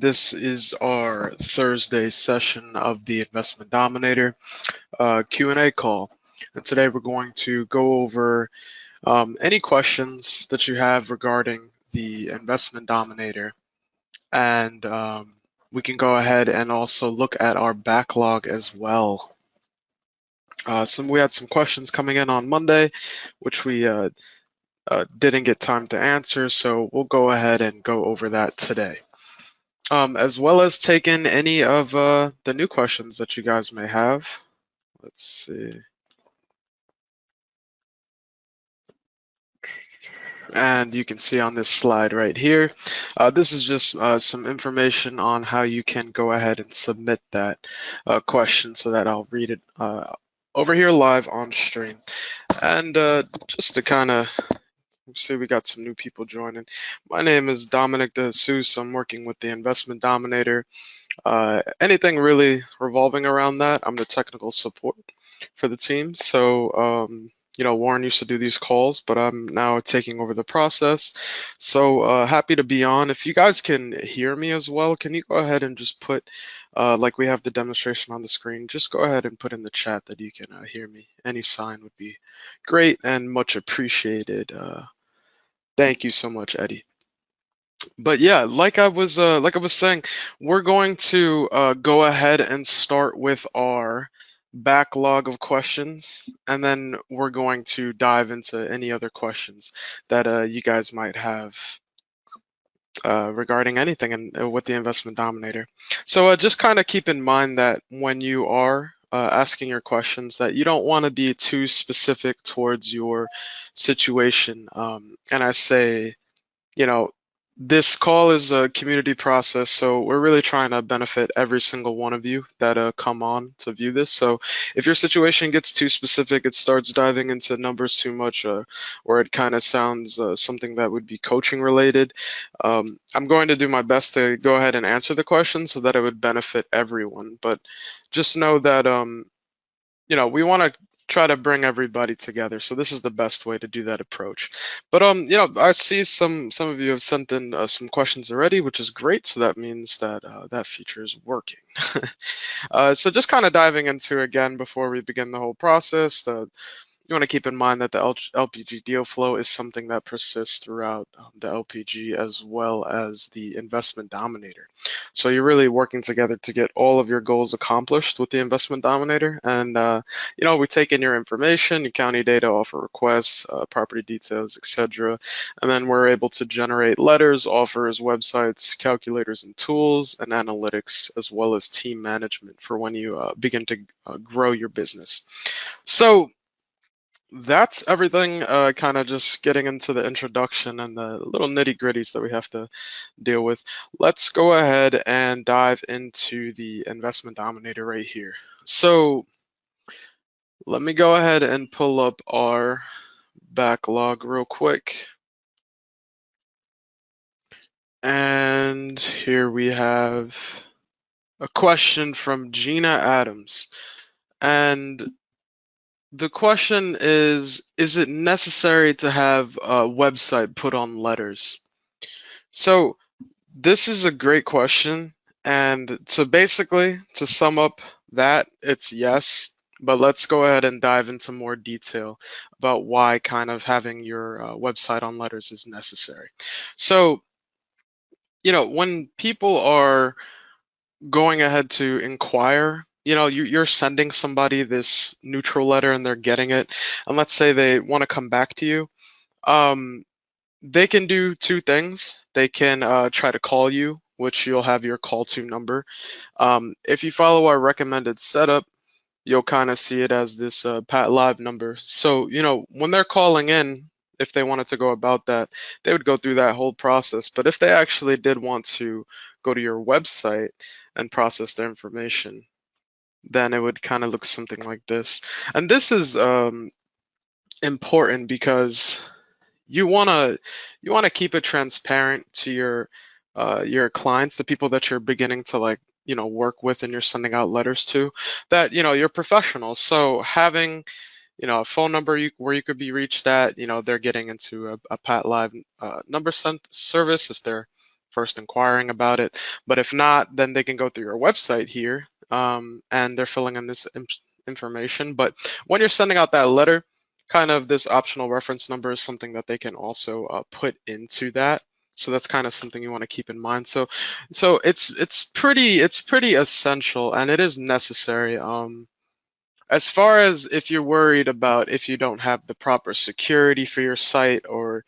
This is our Thursday session of the Investment Dominator Q&A call. And today we're going to go over any questions that you have regarding the Investment Dominator. And we can go ahead and also look at our backlog as well. We had some questions coming in on Monday, which we didn't get time to answer, so we'll go ahead and go over that today. As well as take in any of the new questions that you guys may have. Let's see. And you can see on this slide right here, this is just some information on how you can go ahead and submit that question so that I'll read it over here live on stream. And just to kind of see, we got some new people joining. My name is Dominic De Jesus. I'm working with the Investment Dominator. Anything really revolving around that, I'm the technical support for the team. So, Warren used to do these calls, but I'm now taking over the process. So happy to be on. If you guys can hear me as well, can you go ahead and just put, like we have the demonstration on the screen, just go ahead and put in the chat that you can hear me. Any sign would be great and much appreciated. Thank you so much, Eddie. But yeah, like I was saying, we're going to go ahead and start with our backlog of questions, and then we're going to dive into any other questions that you guys might have regarding anything and with the Investment Dominator. So just kind of keep in mind that when you are asking your questions, that you don't want to be too specific towards your situation. And I say, this call is a community process, so we're really trying to benefit every single one of you that come on to view this. So if your situation gets too specific, it starts diving into numbers too much, or it kind of sounds something that would be coaching related, I'm going to do my best to go ahead and answer the question so that it would benefit everyone. But just know that we want to try to bring everybody together. So this is the best way to do that approach. But I see some of you have sent in some questions already, which is great. So that means that that feature is working. So just kind of diving into again before we begin the whole process. You want to keep in mind that the LPG deal flow is something that persists throughout the LPG as well as the Investment Dominator. So you're really working together to get all of your goals accomplished with the Investment Dominator. And, we take in your information, your county data, offer requests, property details, etc. And then we're able to generate letters, offers, websites, calculators and tools, and analytics, as well as team management for when you begin to grow your business. So that's everything, kind of just getting into the introduction and the little nitty gritties that we have to deal with. Let's go ahead and dive into the Investment Dominator right here. So let me go ahead and pull up our backlog real quick. And here we have a question from Gina Adams. And the question is it necessary to have a website put on letters? So this is a great question. And so basically, to sum up that, it's yes. But let's go ahead and dive into more detail about why kind of having your website on letters is necessary. So, when people are going ahead to inquire, you're sending somebody this neutral letter and they're getting it, and let's say they want to come back to you, they can do two things. They can try to call you, which you'll have your call to number. If you follow our recommended setup, you'll kind of see it as this Pat Live number. So, when they're calling in, if they wanted to go about that, they would go through that whole process. But if they actually did want to go to your website and process their information, then it would kind of look something like this. And this is important because you wanna keep it transparent to your clients, the people that you're beginning to work with and you're sending out letters to, that you're professional. So having a phone number where you could be reached at, they're getting into a Pat Live number service if they're first inquiring about it. But if not, then they can go through your website here, and they're filling in this information. But when you're sending out that letter, kind of this optional reference number is something that they can also put into that. So that's kind of something you want to keep in mind. So it's pretty essential, and it is necessary. As far as if you're worried about if you don't have the proper security for your site, or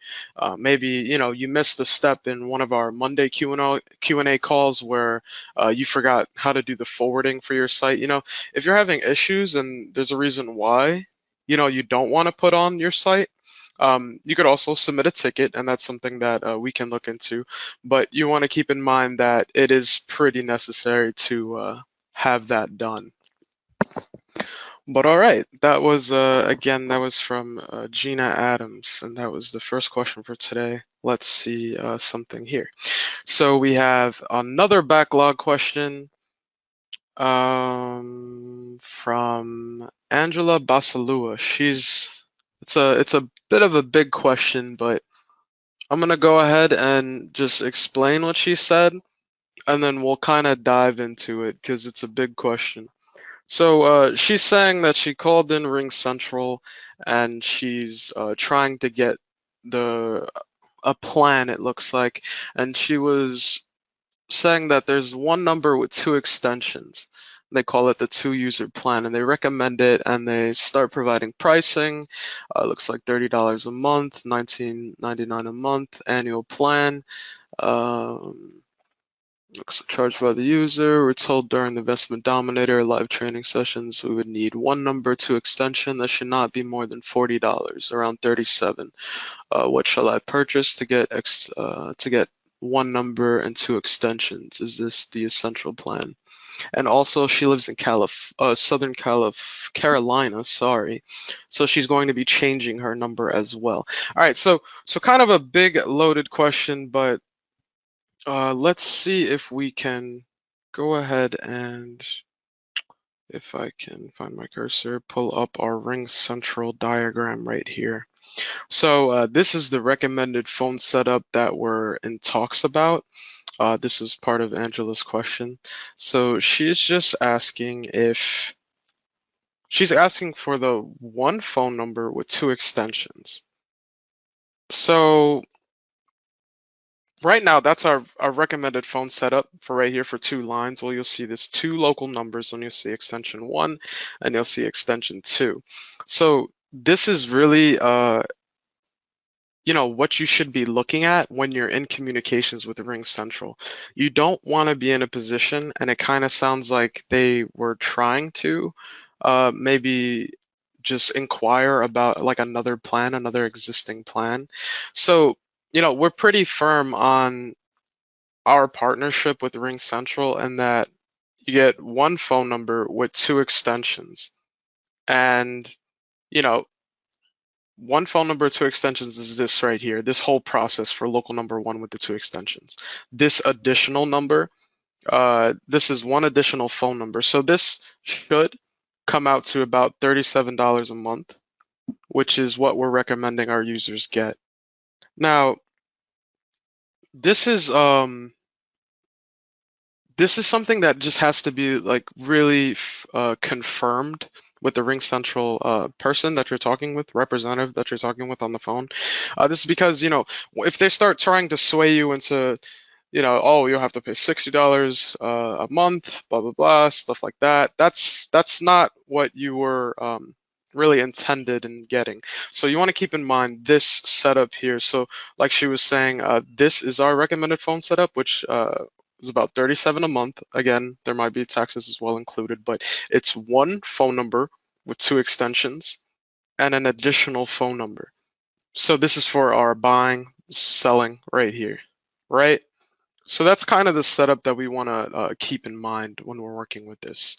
maybe you missed a step in one of our Monday Q&A calls where you forgot how to do the forwarding for your site. If you're having issues and there's a reason why you don't want to put on your site, you could also submit a ticket, and that's something that we can look into. But you want to keep in mind that it is pretty necessary to have that done. But all right, that was again, that was from Gina Adams, and that was the first question for today. Let's see something here. So we have another backlog question from Angela Basalua. It's a bit of a big question, but I'm gonna go ahead and just explain what she said, and then we'll kind of dive into it because it's a big question. So she's saying that she called in Ring Central, and she's trying to get the a plan, it looks like, and she was saying that there's one number with two extensions. They call it the two-user plan, and they recommend it, and they start providing pricing. Looks like $30 a month, $19.99 a month, annual plan. Um, Looks charged by the user. We're told during the Investment Dominator live training sessions we would need one number, two extension. That should not be more than $40, around 37. What shall I purchase to get one number and two extensions? Is this the essential plan? And also, she lives in Southern Carolina. Sorry, so she's going to be changing her number as well. All right, so kind of a big loaded question, but let's see if we can go ahead and, if I can find my cursor, pull up our Ring Central diagram right here. So this is the recommended phone setup that we're in talks about. This was part of Angela's question. So she's asking for the one phone number with two extensions. So right now, that's our recommended phone setup for right here for two lines. Well, you'll see this two local numbers when you see extension 1 and you'll see extension 2. So this is really what you should be looking at when you're in communications with Ring Central. You don't want to be in a position, and it kind of sounds like they were trying to maybe just inquire about like another plan, another existing plan. So we're pretty firm on our partnership with Ring Central, and that you get one phone number with two extensions. And, you know, one phone number, two extensions is this right here, this whole process for local number one with the two extensions. This additional number, this is one additional phone number. So this should come out to about $37 a month, which is what we're recommending our users get. Now, this is something that just has to be like really confirmed with the Ring Central person that you're talking with, representative that you're talking with on the phone. This is because, if they start trying to sway you into, oh, you'll have to pay $60 a month, blah, blah, blah, stuff like that. That's not what you were really intended in getting. So you want to keep in mind this setup here. So like she was saying, this is our recommended phone setup, which is about 37 a month. Again, there might be taxes as well included, but it's one phone number with two extensions and an additional phone number. So this is for our buying, selling right here, right? So that's kind of the setup that we want to keep in mind when we're working with this.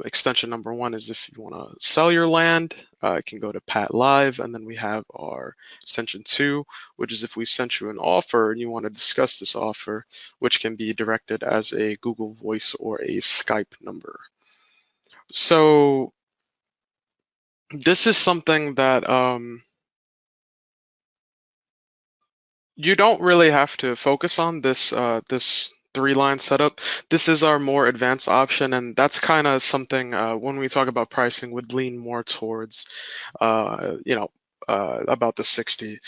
Extension number one is if you want to sell your land, you can go to Pat Live, and then we have our extension 2, which is if we sent you an offer and you want to discuss this offer, which can be directed as a Google Voice or a Skype number. So this is something that You don't really have to focus on this three-line setup. This is our more advanced option, and that's kind of something when we talk about pricing would lean more towards you know, about the 60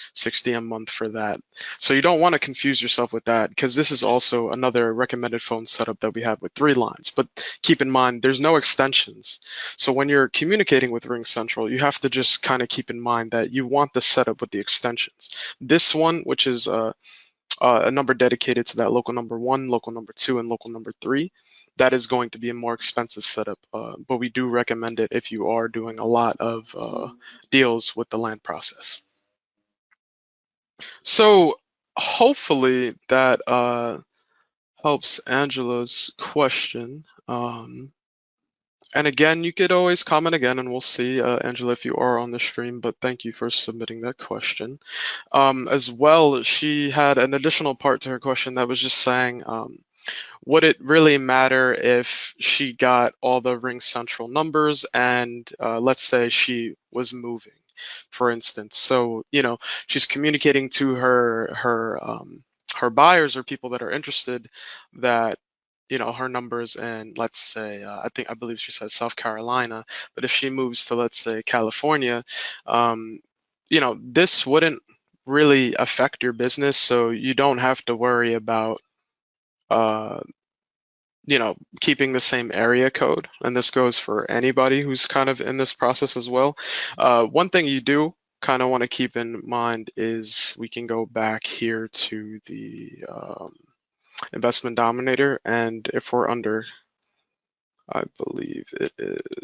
a month for that. So you don't want to confuse yourself with that because this is also another recommended phone setup that we have with three lines. But keep in mind, there's no extensions. So when you're communicating with Ring Central, you have to just kind of keep in mind that you want the setup with the extensions. This one, which is a number dedicated to that local number one, local number two, and local number three, that is going to be a more expensive setup. But we do recommend it if you are doing a lot of deals with the land process. So hopefully that helps Angela's question. And again, you could always comment again, and we'll see, Angela, if you are on the stream. But thank you for submitting that question. As well, she had an additional part to her question that was just saying, would it really matter if she got all the Ring Central numbers and let's say she was moving, for instance? So, she's communicating to her buyers or people that are interested that her numbers in, let's say, I believe she said South Carolina, but if she moves to, let's say, California, um, this wouldn't really affect your business, so you don't have to worry about uh, keeping the same area code. And this goes for anybody who's kind of in this process as well. One thing you do kind of want to keep in mind is we can go back here to the Investment Dominator, and if we're under, I believe it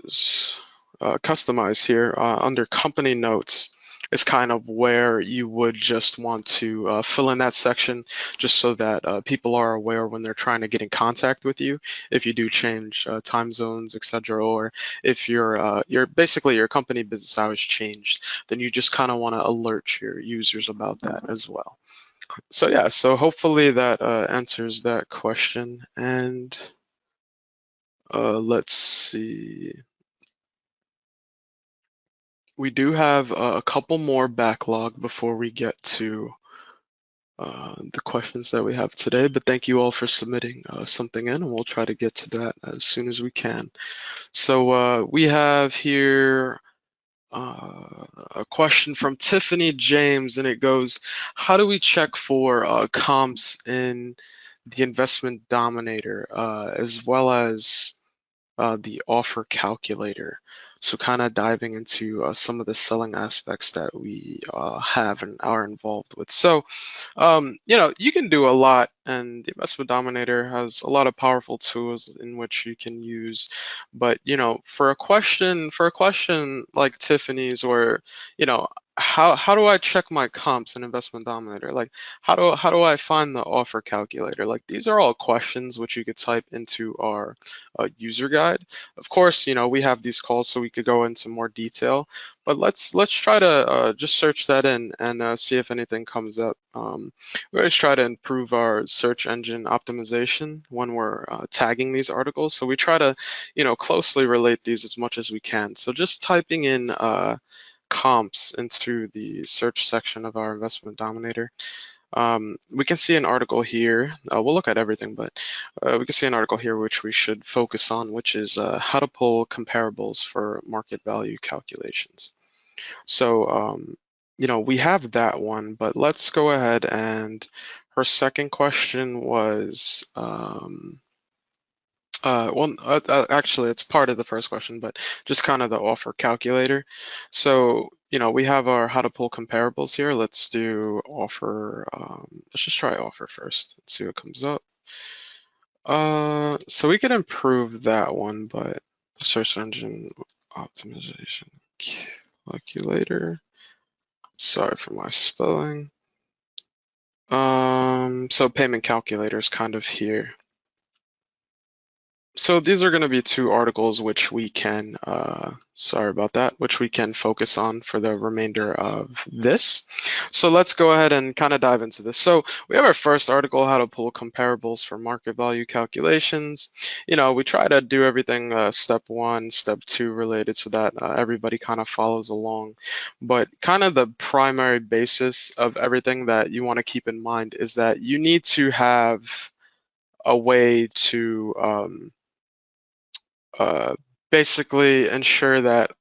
is customized here, under company notes is kind of where you would just want to fill in that section just so that people are aware when they're trying to get in contact with you if you do change time zones, etc., or if your basically your company business hours changed, then you just kind of want to alert your users about that as well. So yeah, so hopefully that answers that question. And let's see. We do have a couple more backlog before we get to the questions that we have today, but thank you all for submitting something in, and we'll try to get to that as soon as we can. So we have here a question from Tiffany James, and it goes, how do we check for comps in the Investment Dominator, as well as the offer calculator? So kind of diving into some of the selling aspects that we have and are involved with. So, you can do a lot, and the Investment Dominator has a lot of powerful tools in which you can use. But, for a question like Tiffany's, or, you know, how do I check my comps in Investment Dominator? Like, how do I find the offer calculator? Like, these are all questions which you could type into our user guide. Of course, we have these calls so we could go into more detail, but let's try to just search that in and see if anything comes up. We always try to improve our search engine optimization when we're tagging these articles. So we try to, closely relate these as much as we can. So just typing in comps into the search section of our Investment Dominator. We can see an article here. We'll look at everything, but we can see an article here which we should focus on, which is how to pull comparables for market value calculations. So, we have that one, but let's go ahead, and her second question was, actually, it's part of the first question, but just kind of the offer calculator. So, we have our how to pull comparables here. Let's do offer. Let's just try offer first. Let's see what comes up. So we could improve that one, but search engine optimization calculator. Sorry for my spelling. So payment calculator is kind of here. So these are going to be two articles which we can, sorry about that, which we can focus on for the remainder of this. So let's go ahead and kind of dive into this. So we have our first article, how to pull comparables for market value calculations. We try to do everything step one, step two related so that everybody kind of follows along. But kind of the primary basis of everything that you want to keep in mind is that you need to have a way to uh, basically ensure that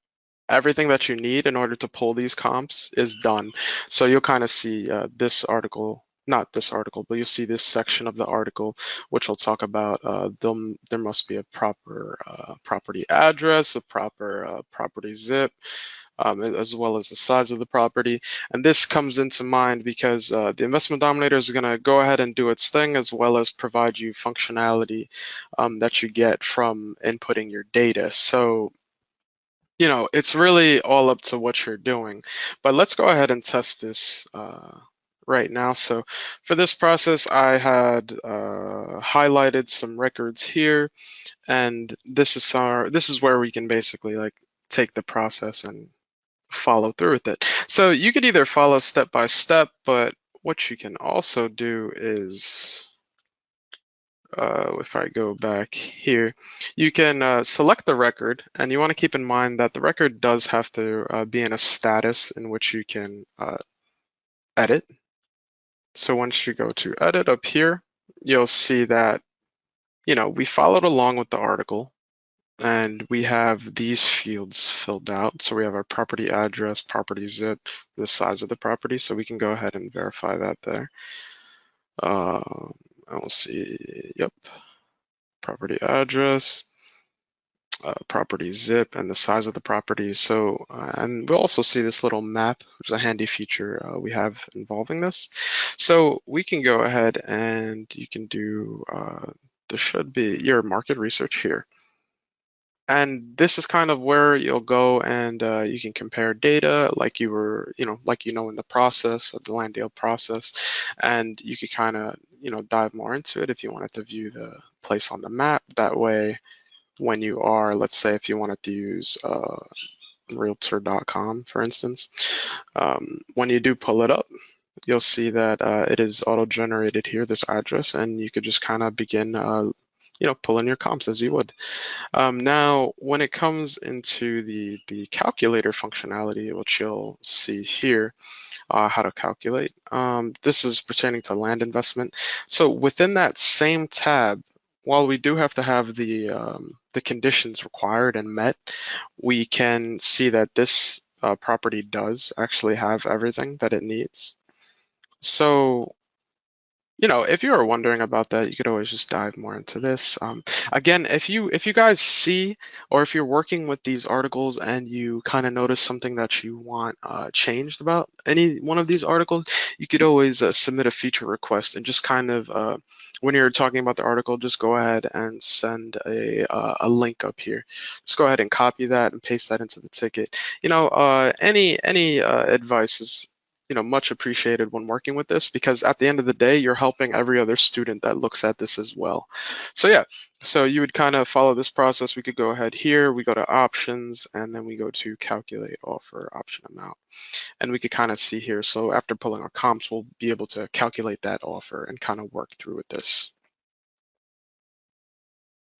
everything that you need in order to pull these comps is done. So you'll kind of see this article, not this article, but you'll see this section of the article, which will talk about there must be a proper property address, a proper property zip, as well as the size of the property. And this comes into mind because the Investment Dominator is going to go ahead and do its thing, as well as provide you functionality that you get from inputting your data. So, it's really all up to what you're doing. But let's go ahead and test this right now. So for this process, I had highlighted some records here, and this is where we can basically like take the process and follow through with it. So you could either follow step by step, but what you can also do is, if I go back here, you can select the record, and you want to keep in mind that the record does have to be in a status in which you can edit. So once you go to edit up here, you'll see that, we followed along with the article. And we have these fields filled out. So we have our property address, property zip, the size of the property. So we can go ahead and verify that there. And we'll see, yep, property address, property zip, and the size of the property. So, and we'll also see this little map, which is a handy feature we have involving this. So we can go ahead and you can do, there should be your market research here. And this is kind of where you'll go and you can compare data like in the process of the land deal process. And you could kind of, dive more into it if you wanted to view the place on the map. That way, when you are, let's say if you wanted to use realtor.com, for instance, when you do pull it up, you'll see that it is auto-generated here, this address, and you could just kind of begin, pulling your comps as you would. Now, when it comes into the calculator functionality, which you'll see here, how to calculate, this is pertaining to land investment. So within that same tab, while we do have to have the conditions required and met, we can see that this property does actually have everything that it needs. So if you are wondering about that, you could always just dive more into this. Again, if you guys see, or if you're working with these articles and you kind of notice something that you want changed about any one of these articles, you could always submit a feature request and just kind of when you're talking about the article, just go ahead and send a link up here. Just go ahead and copy that and paste that into the ticket. Any advice is much appreciated when working with this, because at the end of the day, you're helping every other student that looks at this as well. So yeah, so you would kind of follow this process. We could go ahead here, we go to options, and then we go to calculate offer option amount. And we could kind of see here, so after pulling our comps, we'll be able to calculate that offer and kind of work through with this.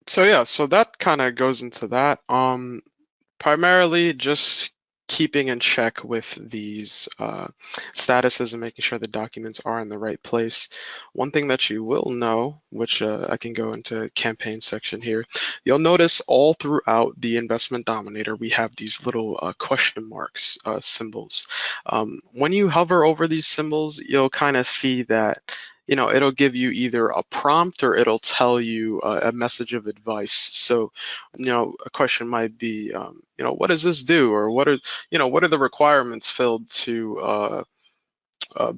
So yeah, so that kind of goes into that. Primarily just keeping in check with these statuses and making sure the documents are in the right place. One thing that you will know, which I can go into campaign section here, you'll notice all throughout the Investment Dominator, we have these little question marks symbols. When you hover over these symbols, you'll kind of see that it'll give you either a prompt or it'll tell you a message of advice. So, a question might be, what does this do? Or what are the requirements filled to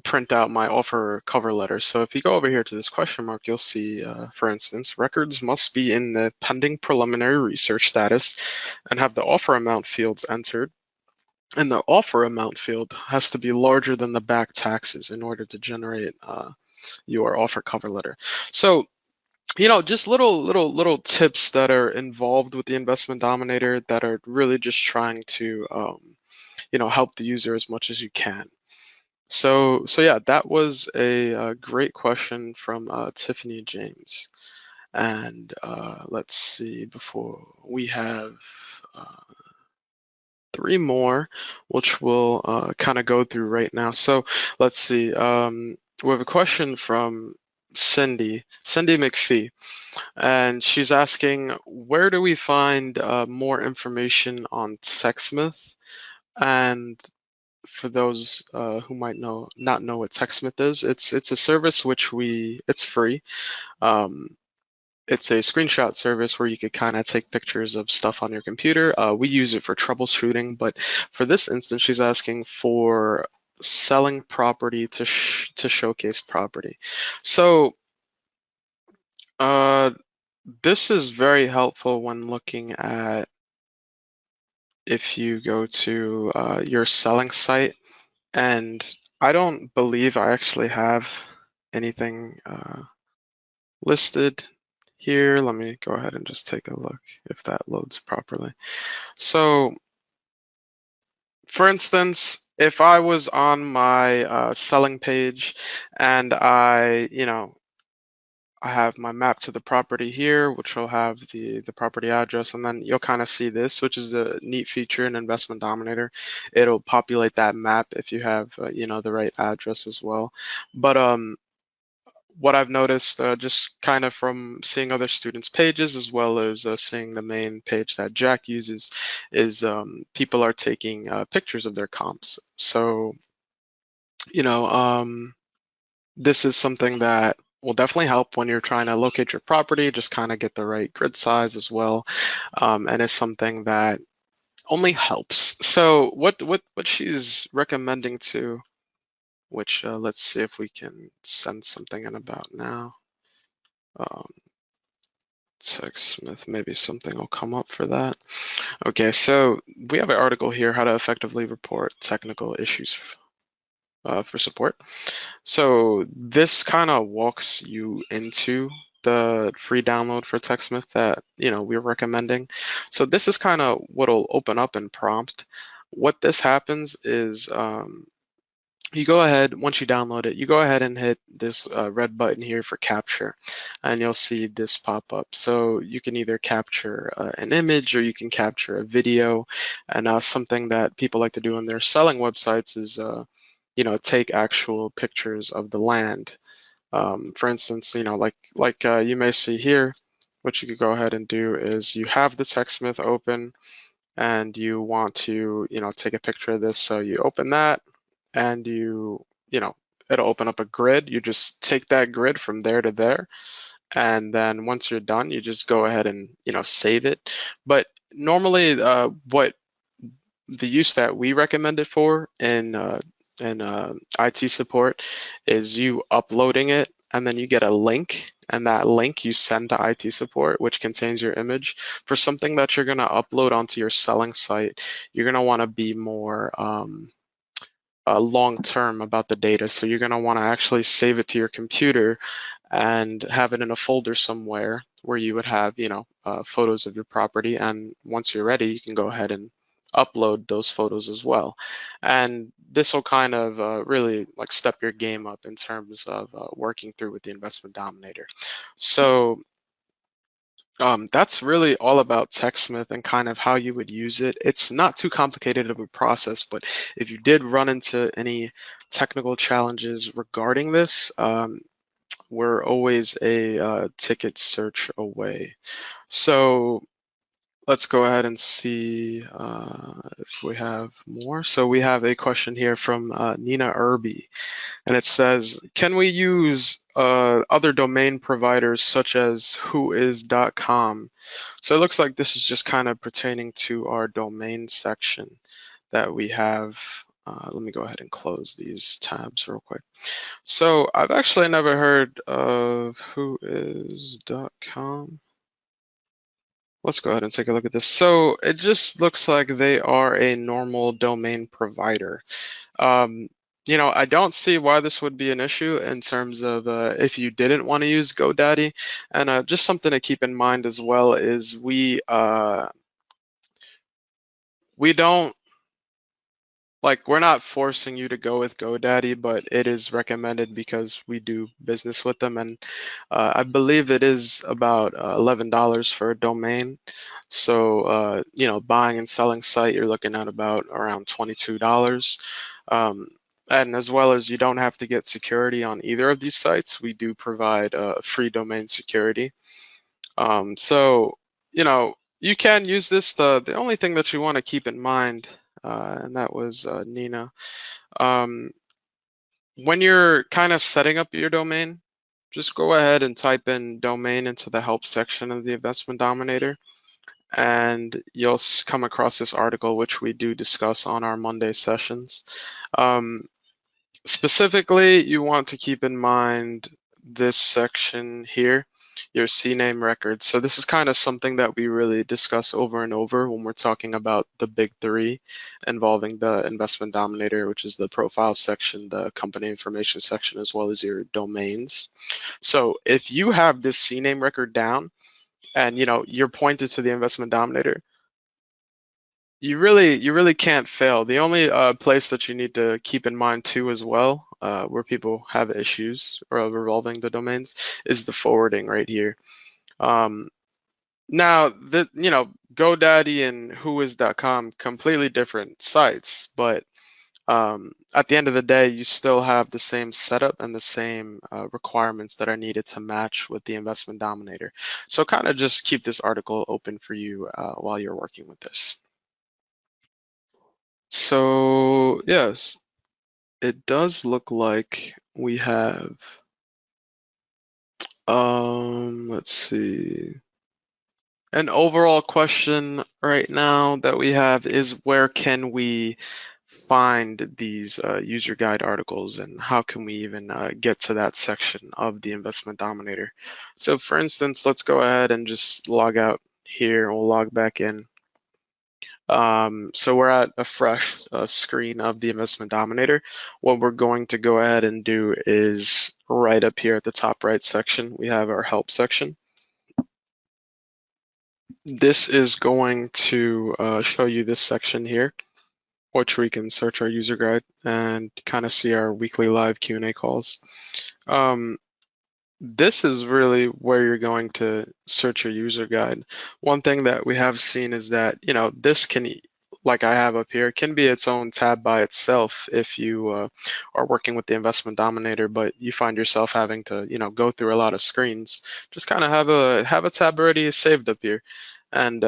print out my offer cover letter? So if you go over here to this question mark, you'll see, for instance, records must be in the pending preliminary research status and have the offer amount fields entered. And the offer amount field has to be larger than the back taxes in order to generate your offer cover letter. So just little tips that are involved with the Investment Dominator that are really just trying to help the user as much as you can. So yeah, that was a great question from Tiffany James. And let's see, before we have uh, three more, which we'll kind of go through right now. So let's see. We have a question from Cindy McPhee, and she's asking, where do we find more information on TechSmith? And for those who might not know what TechSmith is, it's a service which it's free. Um, it's a screenshot service where you could kind of take pictures of stuff on your computer. We use it for troubleshooting, but for this instance, she's asking for selling property to showcase property. So uh, this is very helpful when looking at if you go to your selling site, and I don't believe I actually have anything listed here. Let me go ahead and just take a look if that loads properly. So, for instance, if I was on my selling page and I have my map to the property here, which will have the property address, and then you'll kind of see this, which is a neat feature in Investment Dominator. It'll populate that map if you have the right address as well. But what I've noticed, just kind of from seeing other students' pages as well as seeing the main page that Jack uses, is people are taking pictures of their comps. So, you know, this is something that will definitely help when you're trying to locate your property, just kind of get the right grid size as well, and it's something that only helps. So, what she's recommending to, which let's see if we can send something in about now. Um, TechSmith, maybe something will come up for that. Okay, so we have an article here, how to effectively report technical issues for support. So this kind of walks you into the free download for TechSmith that we're recommending. So this is kind of what'll open up and prompt. What this happens is you go ahead, once you download it, you go ahead and hit this red button here for capture, and you'll see this pop up. So you can either capture an image or you can capture a video. And something that people like to do on their selling websites is, take actual pictures of the land. For instance, like you may see here, what you could go ahead and do is you have the TechSmith open and you want to, take a picture of this. So you open that and it'll open up a grid. You just take that grid from there to there. And then once you're done, you just go ahead and, save it. But normally, what the use that we recommend it for in IT support is you uploading it and then you get a link, and that link you send to IT support, which contains your image. For something that you're going to upload onto your selling site, you're going to want to be more long term about the data. So you're going to want to actually save it to your computer and have it in a folder somewhere where you would have, photos of your property. And once you're ready, you can go ahead and upload those photos as well. And this will kind of really like step your game up in terms of working through with the Investment Dominator. So that's really all about TechSmith and kind of how you would use it. It's not too complicated of a process, but if you did run into any technical challenges regarding this, we're always a ticket search away. So let's go ahead and see if we have more. So we have a question here from Nina Irby, and it says, can we use other domain providers such as whois.com? So it looks like this is just kind of pertaining to our domain section that we have. Let me go ahead and close these tabs real quick. So I've actually never heard of whois.com. Let's go ahead and take a look at this. So it just looks like they are a normal domain provider. Um, I don't see why this would be an issue in terms of if you didn't want to use GoDaddy. And just something to keep in mind as well is we don't like we're not forcing you to go with GoDaddy, but it is recommended because we do business with them, and I believe it is about $11 for a domain. So buying and selling site, you're looking at about around $22. Um, and as well as you don't have to get security on either of these sites, we do provide free domain security. So, you can use this. The only thing that you want to keep in mind, and that was Nina, um, when you're kind of setting up your domain, just go ahead and type in domain into the help section of the Investment Dominator, and you'll come across this article, which we do discuss on our Monday sessions. Um, Specifically, you want to keep in mind this section here, your CNAME records. So this is kind of something that we really discuss over and over when we're talking about the big three involving the Investment Dominator, which is the profile section, the company information section, as well as your domains. So if you have this CNAME record down and you're pointed to the Investment Dominator, you really can't fail. The only place that you need to keep in mind too as well, where people have issues or revolving the domains, is the forwarding right here. Um, Now that GoDaddy and Whois.com, completely different sites, but at the end of the day, you still have the same setup and the same requirements that are needed to match with the Investment Dominator. So kind of just keep this article open for you while you're working with this. So, yes, it does look like we have, let's see. An overall question right now that we have is where can we find these user guide articles and how can we even get to that section of the Investment Dominator? So for instance, let's go ahead and just log out here. We'll log back in. So we're at a fresh screen of the Investment Dominator. What we're going to go ahead and do is right up here at the top right section, we have our help section. This is going to show you this section here, which we can search our user guide and kind of see our weekly live Q&A calls. This is really where you're going to search your user guide. One thing that we have seen is that, this can, like I have up here, can be its own tab by itself if you are working with the Investment Dominator, but you find yourself having to, go through a lot of screens. Just kind of have a tab already saved up here, and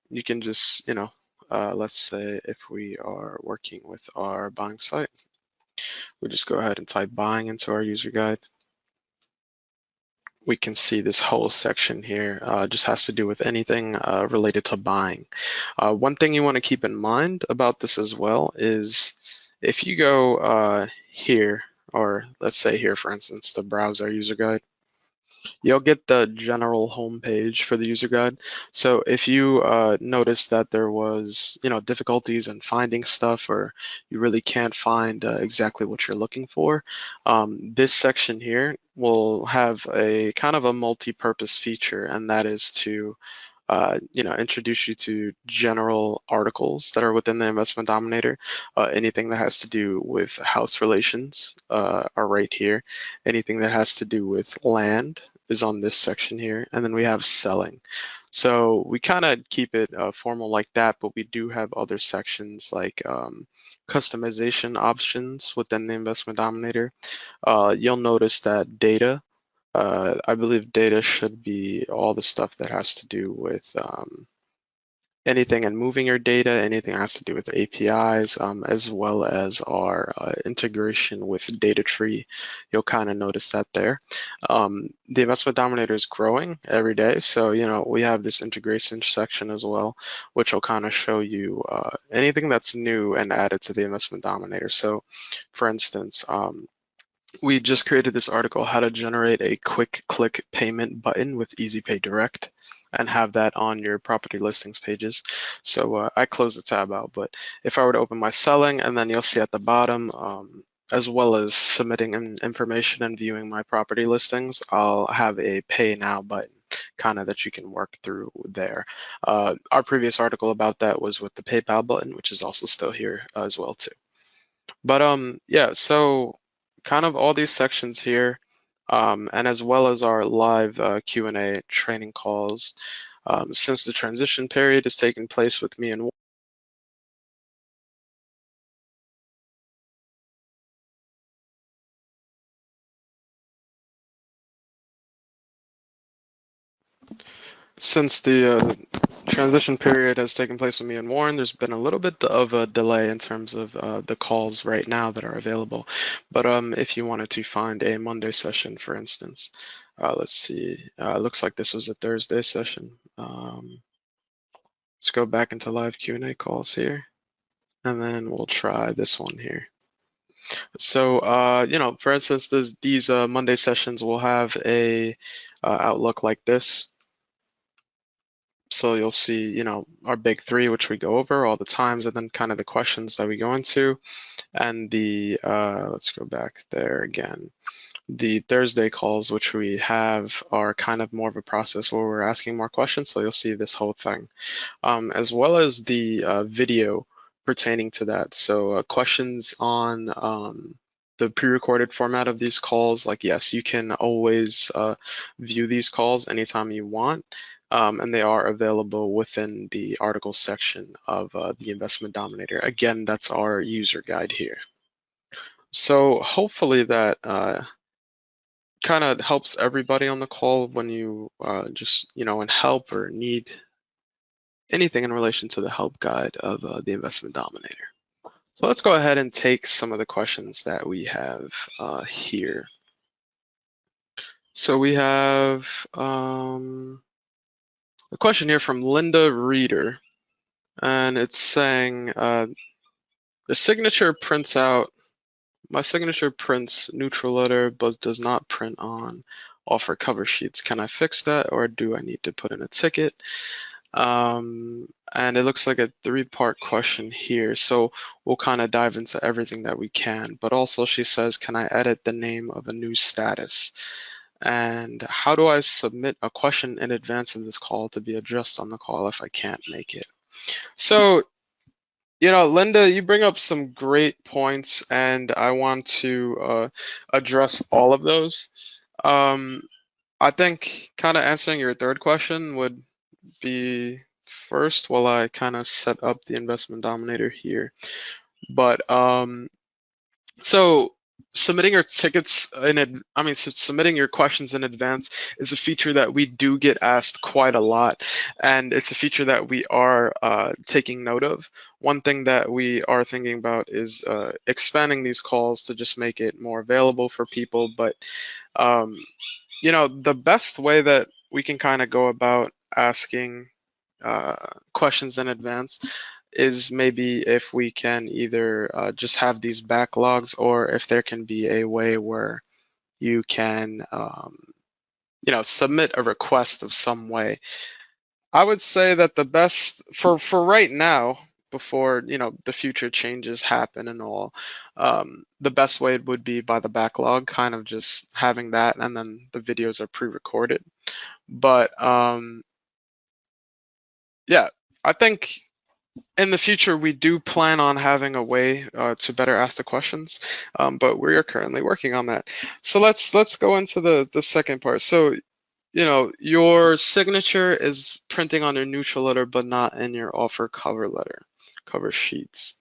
you can just, let's say if we are working with our buying site, we just go ahead and type buying into our user guide. We can see this whole section here just has to do with anything related to buying. One thing you want to keep in mind about this as well is if you go here, or let's say here, for instance, to browse our user guide, you'll get the general homepage for the user guide. So if you notice that there was, difficulties in finding stuff, or you really can't find exactly what you're looking for, this section here will have a kind of a multi-purpose feature, and that is to introduce you to general articles that are within the Investment Dominator. Anything that has to do with house relations are right here. Anything that has to do with land is on this section here. And then we have selling. So we kind of keep it formal like that, but we do have other sections like customization options within the Investment Dominator. You'll notice that data, I believe data should be all the stuff that has to do with anything and moving your data, anything that has to do with APIs, as well as our integration with data tree. You'll kind of notice that there. The Investment Dominator is growing every day, so we have this integration section as well, which will kind of show you anything that's new and added to the Investment Dominator. So, for instance, we just created this article, how to generate a quick click payment button with Easy Pay Direct, and have that on your property listings pages. So I closed the tab out, but if I were to open my selling, and then you'll see at the bottom, as well as submitting information and viewing my property listings, I'll have a pay now button kind of that you can work through there. Our previous article about that was with the PayPal button, which is also still here as well too. But yeah, so kind of all these sections here, and as well as our live Q&A training calls, since the transition period is taking place with me and since the transition period has taken place with me and Warren, there's been a little bit of a delay in terms of the calls right now that are available. But if you wanted to find a Monday session, for instance, let's see, looks like this was a Thursday session. Let's go back into live Q&A calls here, and then we'll try this one here. So, you know, for instance, these Monday sessions will have a outlook like this. So you'll see, you know, our big three, which we go over all the times, and then kind of the questions that we go into, and the let's go back there again. The Thursday calls, which we have, are kind of more of a process where we're asking more questions. So you'll see this whole thing, as well as the video pertaining to that. So questions on the pre-recorded format of these calls, like yes, you can always view these calls anytime you want. And they are available within the article section of the Investment Dominator. Again, that's our user guide here. So hopefully that kind of helps everybody on the call when you just, you know, in help or need anything in relation to the help guide of the Investment Dominator. So let's go ahead and take some of the questions that we have here. So we have a question here from Linda Reeder, and it's saying the signature prints out, my signature prints neutral letter but does not print on offer cover sheets. Can I fix that, or do I need to put in a ticket? And it looks like a three-part question here, so we'll kind of dive into everything that we can. But also she says, can I edit the name of a new status? And how do I submit a question in advance of this call to be addressed on the call if I can't make it? So, you know, Linda, you bring up some great points, and I want to address all of those. I think kind of answering your third question would be first while I kind of set up the Investment Dominator here. But so submitting your tickets submitting your questions in advance is a feature that we do get asked quite a lot, and it's a feature that we are taking note of. One thing that we are thinking about is expanding these calls to just make it more available for people. But you know, the best way that we can kind of go about asking questions in advance is maybe if we can either just have these backlogs, or if there can be a way where you can you know, submit a request of some way. I would say that the best for right now, before, you know, the future changes happen and all, the best way would be by the backlog, kind of just having that, and then the videos are pre-recorded. But yeah, I think in the future we do plan on having a way to better ask the questions, but we are currently working on that. So let's go into the second part. So, you know, your signature is printing on your neutral letter but not in your offer cover sheets.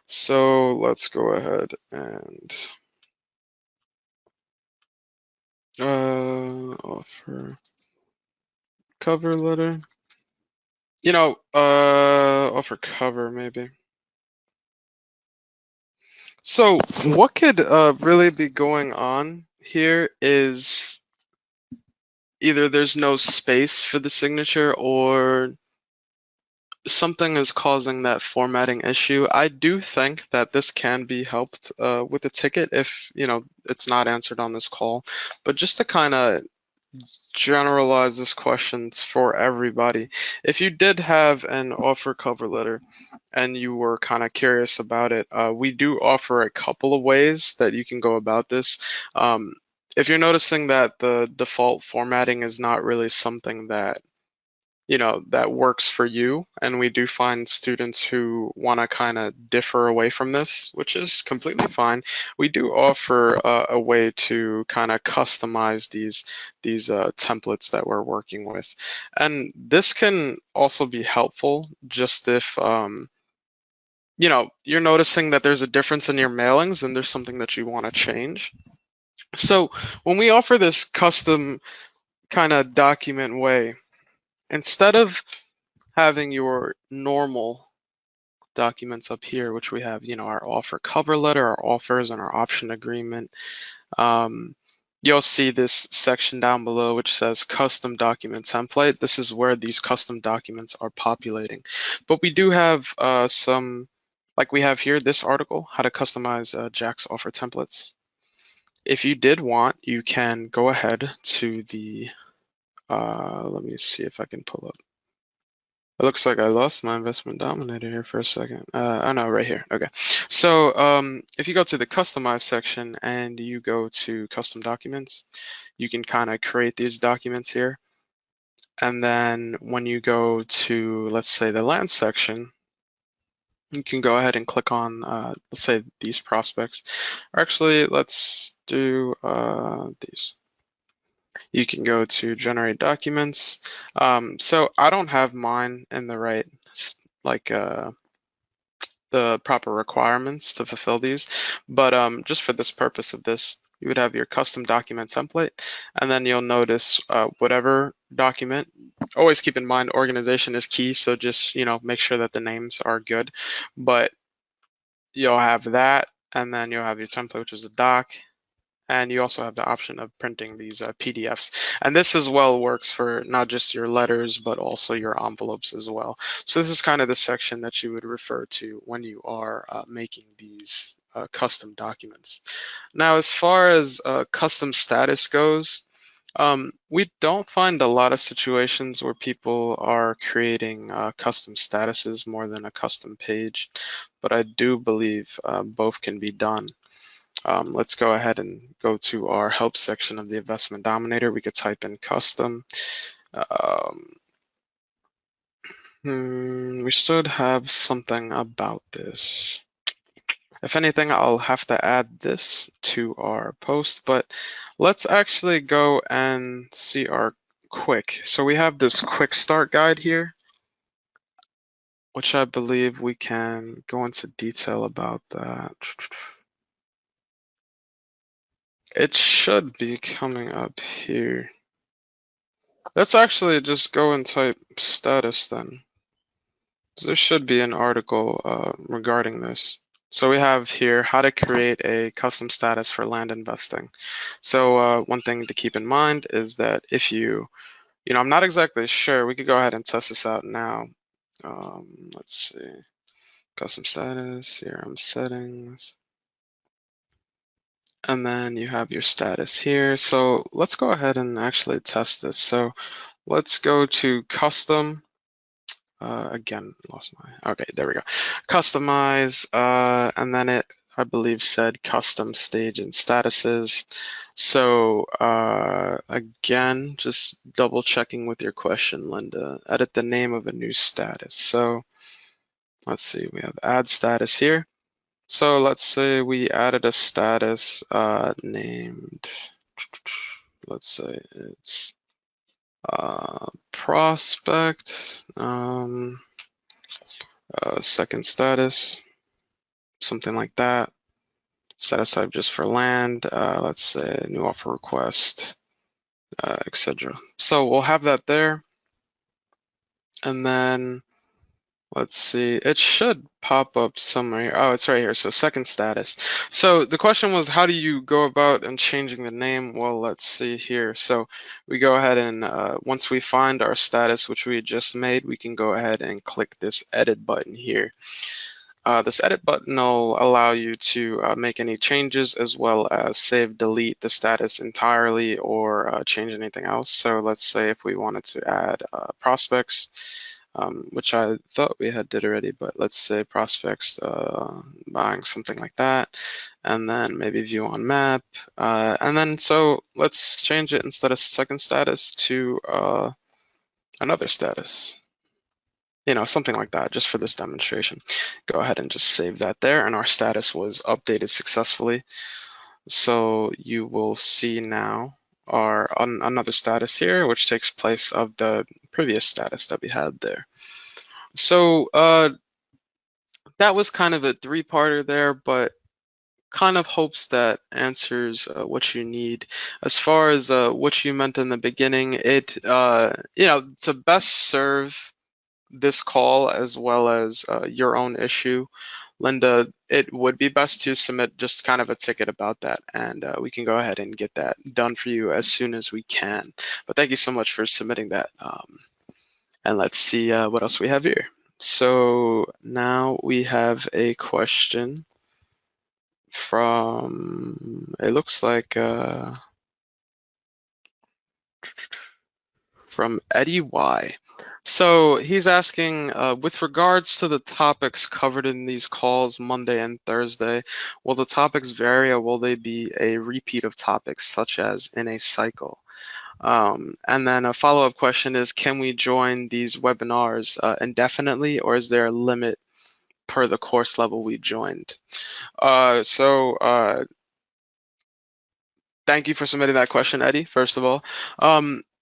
So let's go ahead and offer cover letter. You know, offer cover maybe. So what could really be going on here is either there's no space for the signature, or something is causing that formatting issue. I do think that this can be helped with a ticket if, you know, it's not answered on this call. But just to kind of generalize this question for everybody. If you did have an offer cover letter and you were kind of curious about it, we do offer a couple of ways that you can go about this. Um, if you're noticing that the default formatting is not really something that that works for you, and we do find students who want to kind of differ away from this, which is completely fine. We do offer a way to kind of customize these templates that we're working with, and this can also be helpful just if you're noticing that there's a difference in your mailings and there's something that you want to change. So when we offer this custom kind of document way, instead of having your normal documents up here, which we have, our offer cover letter, our offers, and our option agreement. Um, you'll see this section down below which says custom document template. This is where these custom documents are populating. But we do have some, like we have here, this article, how to customize Jack's offer templates. If you did want, you can go ahead to the, let me see if I can pull up. It looks like I lost my investment dominator here for a second. Oh no, right here. Okay. So if you go to the customize section and you go to custom documents, you can kind of create these documents here. And then when you go to, let's say, the land section, you can go ahead and click on, let's say, these prospects. Or actually, let's do these. You can go to generate documents. So I don't have mine in the right, like, the proper requirements to fulfill these. But just for this purpose of this, you would have your custom document template, and then you'll notice whatever document. Always keep in mind organization is key, so just make sure that the names are good. But you'll have that, and then you'll have your template, which is a doc, and you also have the option of printing these PDFs. And this as well works for not just your letters, but also your envelopes as well. So this is kind of the section that you would refer to when you are making these custom documents. Now, as far as custom status goes, we don't find a lot of situations where people are creating custom statuses more than a custom page, but I do believe both can be done. Let's go ahead and go to our help section of the Investment Dominator. We could type in custom. We should have something about this. If anything, I'll have to add this to our post, but let's actually go and see our quick. So we have this quick start guide here, which I believe we can go into detail about that. It should be coming up here. Let's actually just go and type status then. There should be an article regarding this. So we have here how to create a custom status for land investing. So one thing to keep in mind is that if I'm not exactly sure, we could go ahead and test this out now. Let's see, custom status, CRM settings. And then you have your status here. So let's go ahead and actually test this. So let's go to custom. Again, lost my, okay, there we go. Customize, and then it, I believe, said custom stage and statuses. So again, just double checking with your question, Linda. Edit the name of a new status. So let's see, we have add status here. So let's say we added a status named, let's say it's prospect, second status, something like that. Status type just for land, let's say new offer request, etc. So we'll have that there. And then let's see, it should pop up somewhere here. Oh, it's right here. So second status. So the question was, how do you go about and changing the name? Well, let's see here. So we go ahead and once we find our status, which we just made, we can go ahead and click this edit button here. This edit button will allow you to make any changes as well as save, delete the status entirely or change anything else. So let's say if we wanted to add prospects, which I thought we had did already, but let's say prospects buying something like that, and then maybe view on map, and then so let's change it instead of second status to another status. Something like that, just for this demonstration. Go ahead and just save that there, and our status was updated successfully. So you will see now our another status here, which takes place of the previous status that we had there. So that was kind of a three-parter there, but kind of hopes that answers what you need. As far as what you meant in the beginning, to best serve this call as well as your own issue, Linda, it would be best to submit just kind of a ticket about that, and we can go ahead and get that done for you as soon as we can. But thank you so much for submitting that. And let's see what else we have here. So now we have a question from, it looks like, from Eddie Y. So he's asking, with regards to the topics covered in these calls Monday and Thursday, will the topics vary or will they be a repeat of topics such as in a cycle? And then a follow-up question is, can we join these webinars indefinitely, or is there a limit per the course level we joined? Thank you for submitting that question, Eddie, first of all.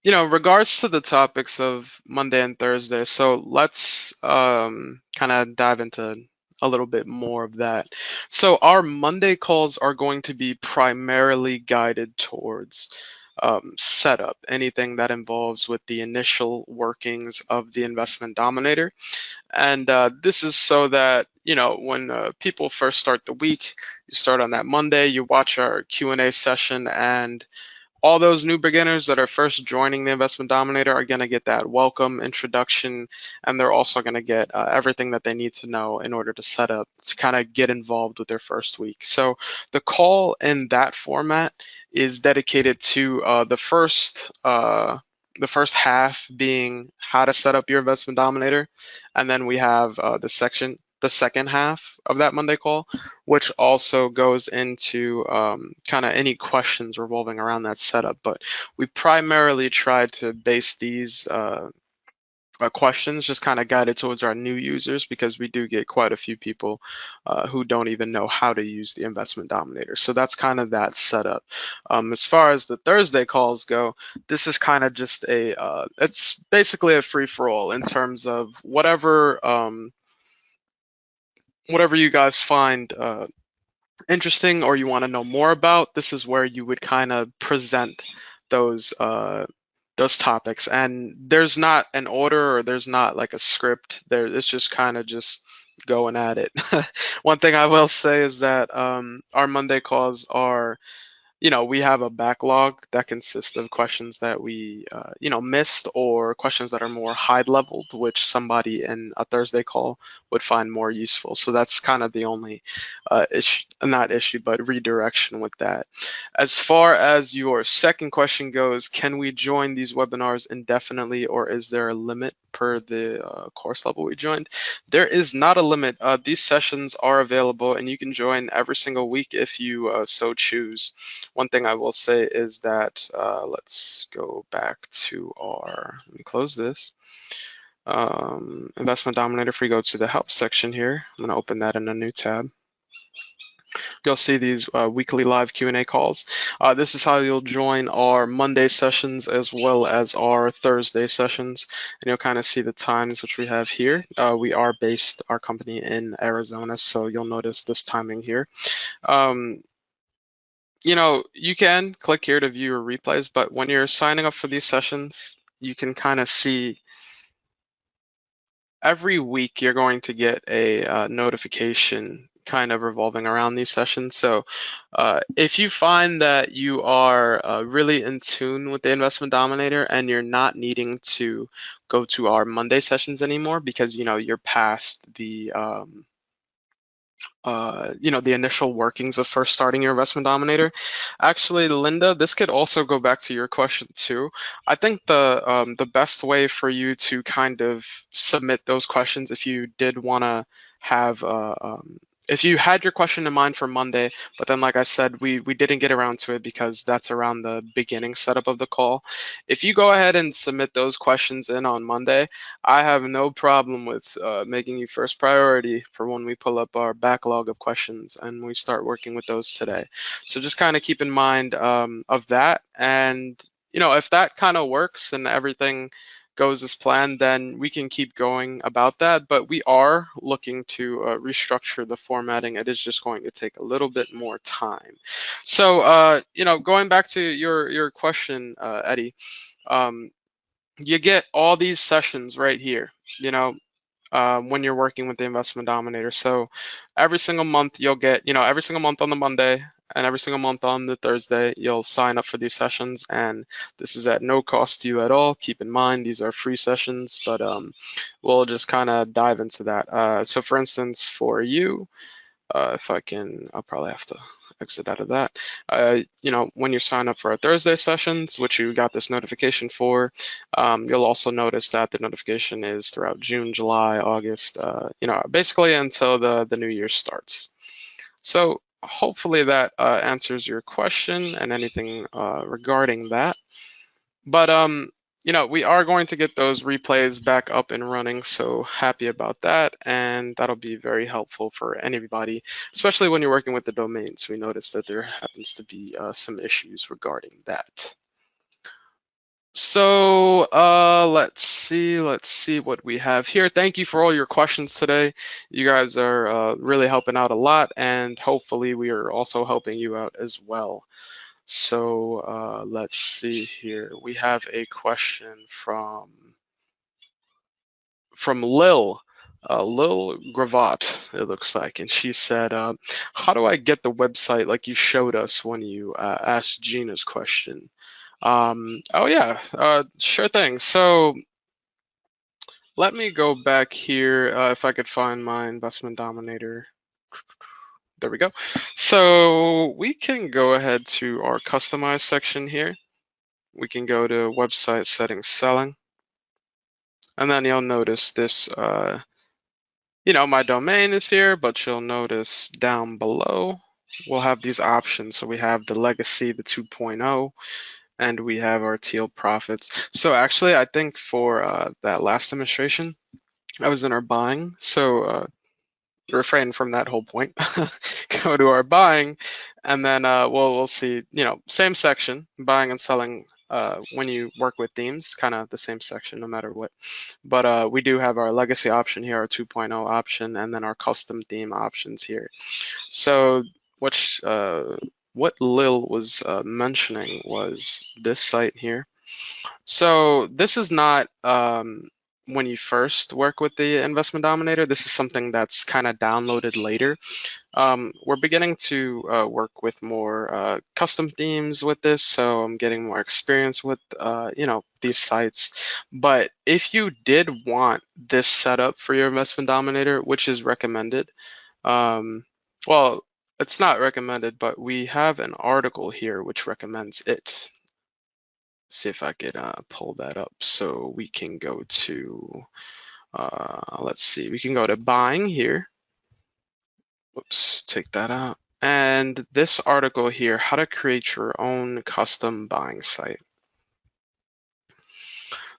Regards to the topics of Monday and Thursday, so let's kind of dive into a little bit more of that. So our Monday calls are going to be primarily guided towards setup, anything that involves with the initial workings of the Investment Dominator. And this is so that, when people first start the week, you start on that Monday, you watch our Q&A session, and all those new beginners that are first joining the Investment Dominator are going to get that welcome introduction, and they're also going to get everything that they need to know in order to set up to kind of get involved with their first week. So the call in that format is dedicated to the first half being how to set up your Investment Dominator, and then we have the second half of that Monday call, which also goes into kind of any questions revolving around that setup. But we primarily try to base these questions just kind of guided towards our new users, because we do get quite a few people who don't even know how to use the Investment Dominator. So that's kind of that setup. As far as the Thursday calls go, this is kind of just it's basically a free-for-all in terms of whatever you guys find interesting or you want to know more about. This is where you would kind of present those those topics. And there's not an order, or there's not like a script. It's just kind of just going at it. One thing I will say is that our Monday calls are, we have a backlog that consists of questions that we, missed, or questions that are more high leveled, which somebody in a Thursday call would find more useful. So that's kind of the only issue, not issue, but redirection with that. As far as your second question goes, can we join these webinars indefinitely, or is there a limit per the course level we joined? There is not a limit. These sessions are available, and you can join every single week if you so choose. One thing I will say is that let's go back to let me close this. Investment Dominator, if we go to the help section here, I'm going to open that in a new tab. You'll see these weekly live Q&A calls. This is how you'll join our Monday sessions as well as our Thursday sessions. And you'll kind of see the times which we have here. We are based, our company, in Arizona, so you'll notice this timing here. You can click here to view your replays, but when you're signing up for these sessions, you can kind of see every week you're going to get a notification kind of revolving around these sessions. So if you find that you are really in tune with the Investment Dominator and you're not needing to go to our Monday sessions anymore because you're past the initial workings of first starting your investment dominator. Actually, Linda, this could also go back to your question too. I think the best way for you to kind of submit those questions, if you did want to have if you had your question in mind for Monday, but then like I said, we didn't get around to it because that's around the beginning setup of the call. If you go ahead and submit those questions in on Monday, I have no problem with making you first priority for when we pull up our backlog of questions and we start working with those today. So just kind of keep in mind of that. And, if that kind of works and everything goes as planned, then we can keep going about that. But we are looking to restructure the formatting. It is just going to take a little bit more time. So, going back to your question, Eddie, um, you get all these sessions right here, when you're working with the investment dominator. So every single month you'll get, every single month on the Monday and every single month on the Thursday, you'll sign up for these sessions. And this is at no cost to you at all. Keep in mind, these are free sessions, but we'll just kind of dive into that. So for instance, for you, if I can, I'll probably have to exit out of that. When you sign up for our Thursday sessions, which you got this notification for, you'll also notice that the notification is throughout June, July, August, basically until the new year starts. So hopefully that answers your question and anything regarding that. But we are going to get those replays back up and running, so happy about that, and that'll be very helpful for anybody, especially when you're working with the domains. We noticed that there happens to be some issues regarding that. So let's see what we have here. Thank you for all your questions today. You guys are really helping out a lot, and hopefully we are also helping you out as well. So let's see here. We have a question from Lil Gravat, it looks like, and she said, "How do I get the website like you showed us when you asked Gina's question?" Oh yeah, sure thing. So let me go back here if I could find my Investment Dominator. There we go. So we can go ahead to our customize section here. We can go to website settings selling, and then you'll notice this, my domain is here, but you'll notice down below, we'll have these options. So we have the legacy, the 2.0, and we have our teal profits. So actually, I think for that last demonstration, I was in our buying. So refrain from that whole point. Go to our buying, and then we'll see, same section, buying and selling. When you work with themes, kind of the same section no matter what. But we do have our legacy option here, our 2.0 option, and then our custom theme options here. So what Lil was mentioning was this site here. So this is not when you first work with the Investment Dominator. This is something that's kind of downloaded later. We're beginning to work with more custom themes with this, so I'm getting more experience with these sites. But if you did want this setup for your Investment Dominator, which is recommended, well, it's not recommended, but we have an article here which recommends it. See if I could pull that up so we can go to, let's see, we can go to buying here. Whoops, take that out. And this article here, how to create your own custom buying site.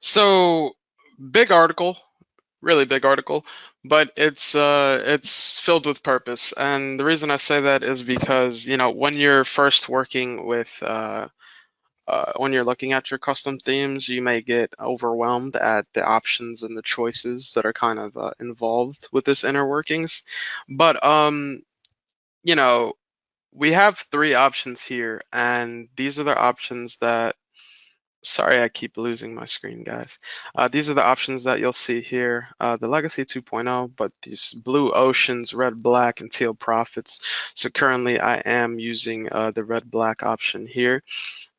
So big article, really big article, but it's filled with purpose. And the reason I say that is because, when you're first working with when you're looking at your custom themes, you may get overwhelmed at the options and the choices that are kind of involved with this inner workings. But we have three options here, and these are the options that. Sorry, I keep losing my screen, guys. These are the options that you'll see here. The Legacy 2.0, but these blue oceans, red, black, and teal profits. So currently I am using the red, black option here.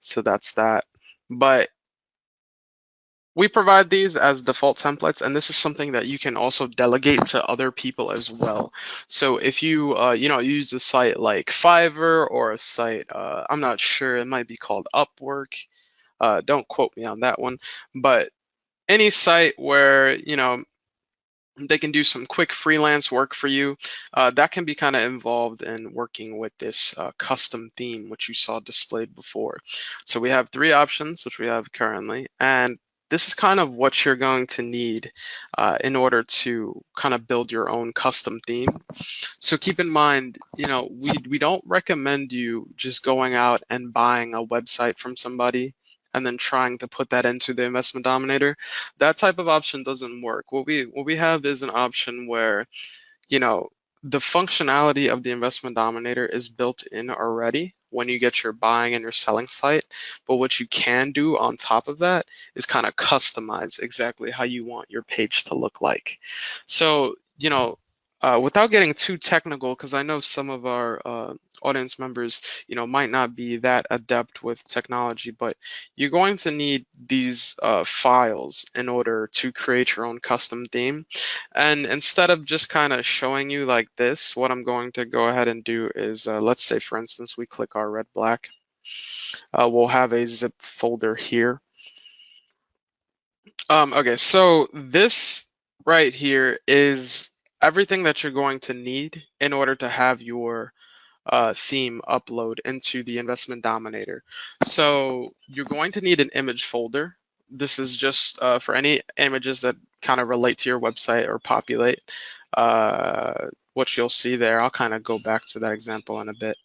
So that's that. But We provide these as default templates, and this is something that you can also delegate to other people as well. So if you use a site like Fiverr or a site, I'm not sure, it might be called Upwork. Don't quote me on that one, but any site where they can do some quick freelance work for you. That can be kind of involved in working with this custom theme, which you saw displayed before. So we have three options, which we have currently, and this is kind of what you're going to need in order to kind of build your own custom theme. So keep in mind, we don't recommend you just going out and buying a website from somebody and then trying to put that into the investment dominator. That type of option doesn't work. What we have is an option where you know, the functionality of the investment dominator is built in already when you get your buying and your selling site. But what you can do on top of that is kind of customize exactly how you want your page to look like. So, without getting too technical, because I know some of our audience members, might not be that adept with technology, but you're going to need these files in order to create your own custom theme. And instead of just kind of showing you like this, what I'm going to go ahead and do is, let's say, for instance, we click our red black. We'll have a zip folder here. Okay, so this right here is everything that you're going to need in order to have your theme upload into the Investment Dominator. So you're going to need an image folder. This is just for any images that kind of relate to your website or populate what you'll see there. I'll kind of go back to that example in a bit.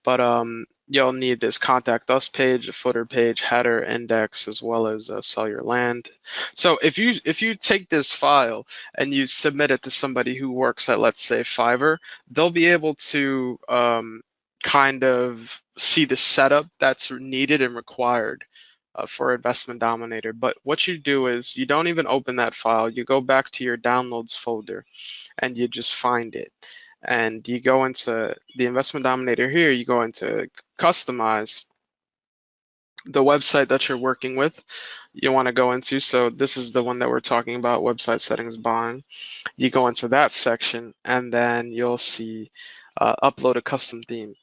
But you'll need this contact us page, a footer page, header, index, as well as sell your land. So if you take this file and you submit it to somebody who works at, let's say, Fiverr, they'll be able to kind of see the setup that's needed and required for Investment Dominator. But what you do is you don't even open that file. You go back to your downloads folder and you just find it. And you go into the Investment Dominator here, you go into customize the website that you're working with. You want to go into, so this is the one that we're talking about, website settings buying. You go into that section and then you'll see upload a custom theme.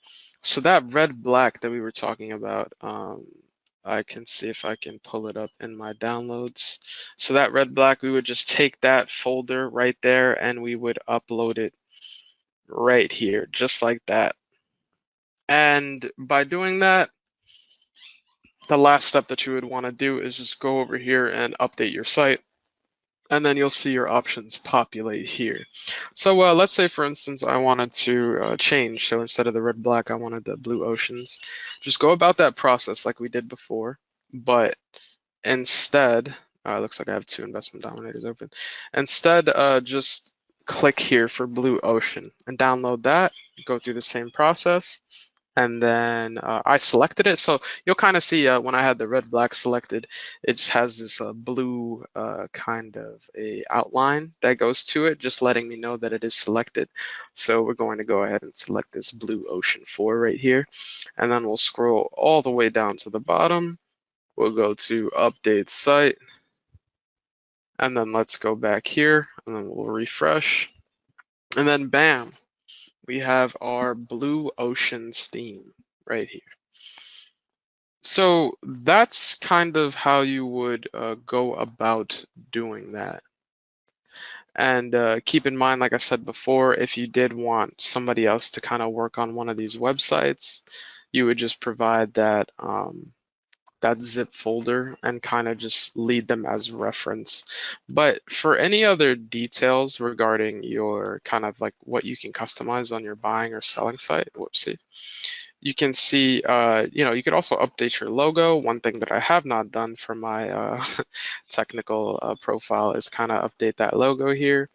So that red black that we were talking about, I can see if I can pull it up in my downloads. So that red black, we would just take that folder right there and we would upload it right here, just like that. And by doing that, the last step that you would want to do is just go over here and update your site. And then you'll see your options populate here. So let's say, for instance, I wanted to change. So instead of the red black, I wanted the blue oceans. Just go about that process like we did before. But instead, looks like I have two investment dominators open. Instead, just click here for blue ocean and download that. Go through the same process. And then I selected it. So you'll kind of see when I had the red black selected, it just has this blue kind of a outline that goes to it, just letting me know that it is selected. So we're going to go ahead and select this blue ocean 4 right here. And then we'll scroll all the way down to the bottom. We'll go to update site. And then let's go back here and then we'll refresh. And then bam, we have our blue oceans theme right here. So that's kind of how you would go about doing that. And keep in mind, like I said before, if you did want somebody else to kind of work on one of these websites, you would just provide that zip folder and kind of just lead them as reference. But for any other details regarding your kind of like what you can customize on your buying or selling site, whoopsie, you can see, you could also update your logo. One thing that I have not done for my technical profile is kind of update that logo here,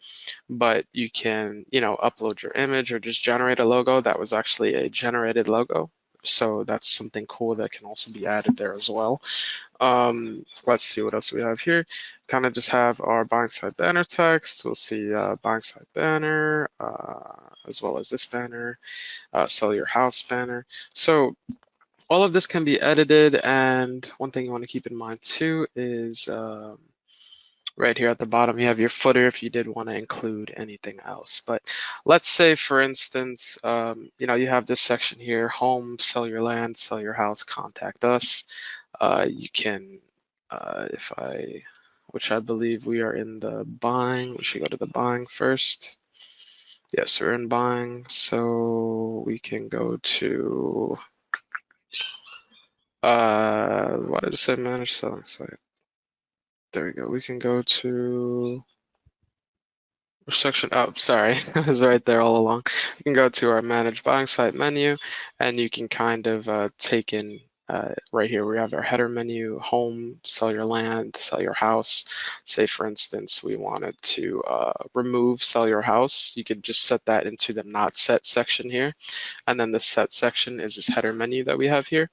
but you can, upload your image or just generate a logo. That was actually a generated logo. So that's something cool that can also be added there as well. Let's see what else we have here. Kind of just have our buying side banner text. We'll see buying side banner, as well as this banner, sell your house banner. So all of this can be edited, and one thing you want to keep in mind too is Right here at the bottom, you have your footer if you did want to include anything else. But let's say, for instance, you have this section here: home, sell your land, sell your house, contact us. You can, if I, which I believe we are in the buying. We should go to the buying first. Yes, we're in buying, so we can go to what is it? Manage selling site. There we go. We can go to which section? Oh, sorry, it was right there all along. You can go to our manage buying site menu, and you can kind of take in right here. We have our header menu: home, sell your land, sell your house. Say, for instance, we wanted to remove sell your house. You could just set that into the not set section here. And then the set section is this header menu that we have here.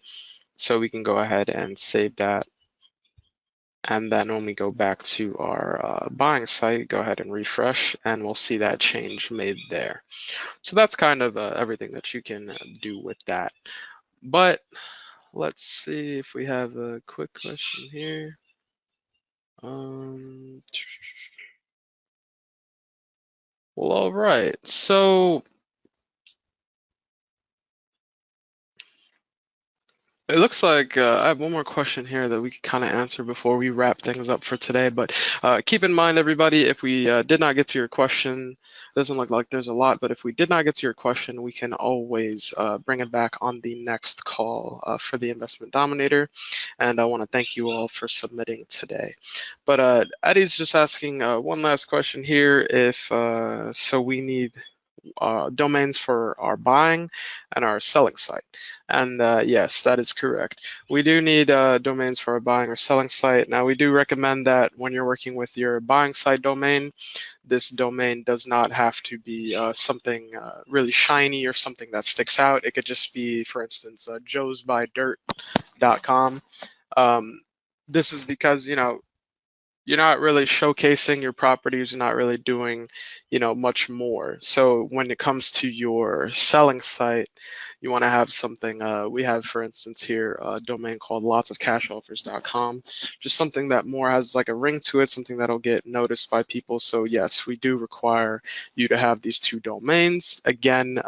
So we can go ahead and save that. And then when we go back to our buying site, go ahead and refresh, and we'll see that change made there. So that's kind of everything that you can do with that. But let's see if we have a quick question here. Well, all right. So it looks like I have one more question here that we could kind of answer before we wrap things up for today. But keep in mind, everybody, if we did not get to your question, it doesn't look like there's a lot, but if we did not get to your question, we can always bring it back on the next call for the Investment Dominator. And I want to thank you all for submitting today. But Eddie's just asking one last question here. So we need domains for our buying and our selling site. And yes, that is correct. We do need domains for our buying or selling site. Now, we do recommend that when you're working with your buying site domain, this domain does not have to be something really shiny or something that sticks out. It could just be, for instance, joesbuydirt.com. This is because, you're not really showcasing your properties, you're not really doing, much more. So when it comes to your selling site, you want to have something, we have, for instance, here a domain called lotsofcashoffers.com, just something that more has like a ring to it, something that'll get noticed by people. So yes, we do require you to have these two domains. Again,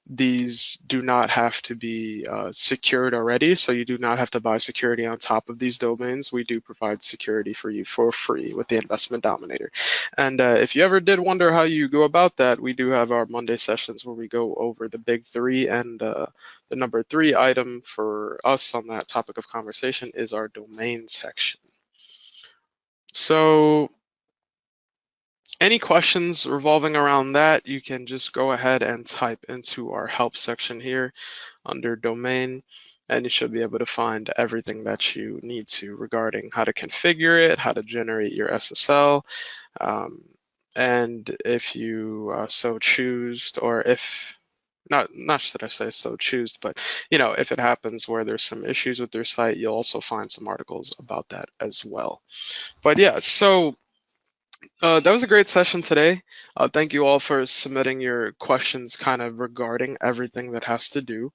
these do not have to be secured already, so you do not have to buy security on top of these domains. We do provide security for you for free with the Investment Dominator. And if you ever did wonder how you go about that, we do have our Monday sessions where we go over the big three, and the number three item for us on that topic of conversation is our domain section. So any questions revolving around that, you can just go ahead and type into our help section here under domain, and you should be able to find everything that you need to regarding how to configure it, how to generate your SSL, and if you so choose, or if not should I say so choose, but if it happens where there's some issues with your site, you'll also find some articles about that as well. But yeah, so that was a great session today. Thank you all for submitting your questions kind of regarding everything that has to do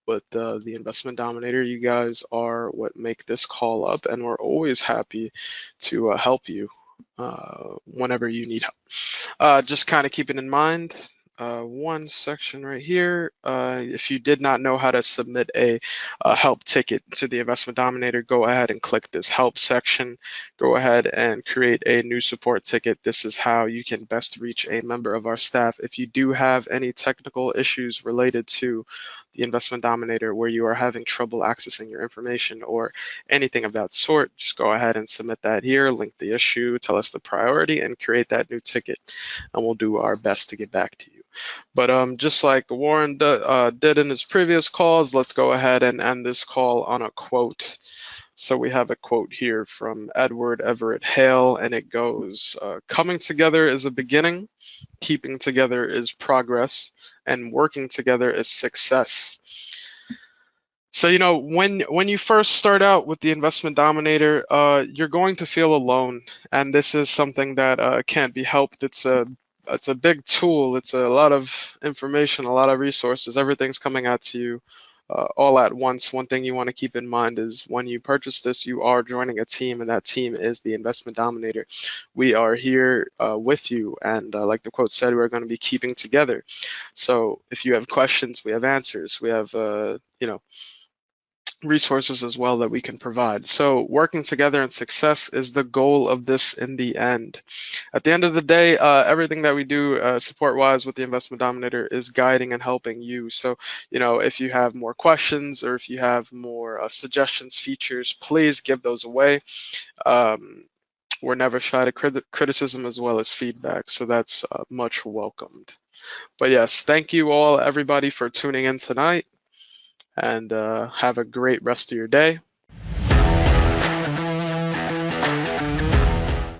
with the Investment Dominator. You guys are what make this call up, and we're always happy to help you whenever you need help. Just kind of keeping in mind, one section right here. If you did not know how to submit a help ticket to the Investment Dominator, go ahead and click this help section. Go ahead and create a new support ticket. This is how you can best reach a member of our staff. If you do have any technical issues related to the Investment Dominator where you are having trouble accessing your information or anything of that sort, just go ahead and submit that here, link the issue, tell us the priority, and create that new ticket, and we'll do our best to get back to you. But just like Warren did in his previous calls, let's go ahead and end this call on a quote. So we have a quote here from Edward Everett Hale, and it goes, coming together is a beginning, keeping together is progress, and working together is success. So, when you first start out with the Investment Dominator, you're going to feel alone, and this is something that can't be helped. It's a big tool. It's a lot of information, a lot of resources. Everything's coming out to you all at once. One thing you want to keep in mind is when you purchase this, you are joining a team, and that team is the Investment Dominator. We are here with you, and like the quote said, we're going to be keeping together. So if you have questions, we have answers. We have, resources as well that we can provide. So working together and success is the goal of this in the end. At the end of the day, everything that we do support-wise with the Investment Dominator is guiding and helping you. So, if you have more questions or if you have more suggestions, features, please give those away. Um, we're never shy to criticism as well as feedback, so that's much welcomed. But yes, thank you all, everybody, for tuning in tonight, and have a great rest of your day.